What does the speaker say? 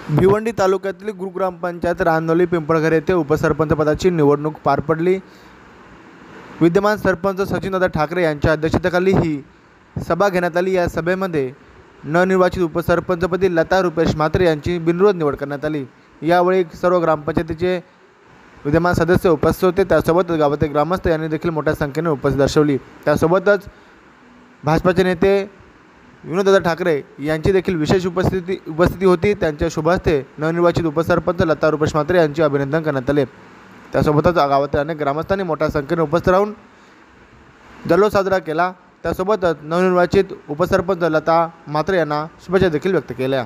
भिवंडी तालुक्यातील ग्रामपंचायत रानोली पिंपळघर येथे उपसरपंच पदाची निवडणूक पार पडली। विद्यमान सरपंच सचिनदादा ठाकरे यांच्या अध्यक्षतेखाली ही सभा घेण्यात आली। या सभेमध्ये नवनिर्वाचित उपसरपंचपदी लता रुपेश म्हात्रे यांची बिनविरोध निवड करण्यात आली। यावेळी सर्व ग्रामपंचायतीचे विद्यमान सदस्य उपस्थित होते। त्यासोबतच गावातील ग्रामस्थ यांनी देखील मोठ्या संख्येने उपस्थिती दर्शवली। त्यासोबतच भाजपाचे नेते विनोददादा ठाकरे यांची देखील विशेष उपस्थिती होती। त्यांच्या शुभ हस्ते नवनिर्वाचित उपसरपंच लता रुपेश म्हात्रे यांचे अभिनंदन करण्यात आले। त्यासोबतच गावातील अनेक ग्रामस्थांनी मोठ्या संख्येने उपस्थित राहून जल्लोष साजरा केला। त्यासोबतच नवनिर्वाचित उपसरपंच लता म्हात्रे यांना शुभेच्छा देखील व्यक्त केल्या।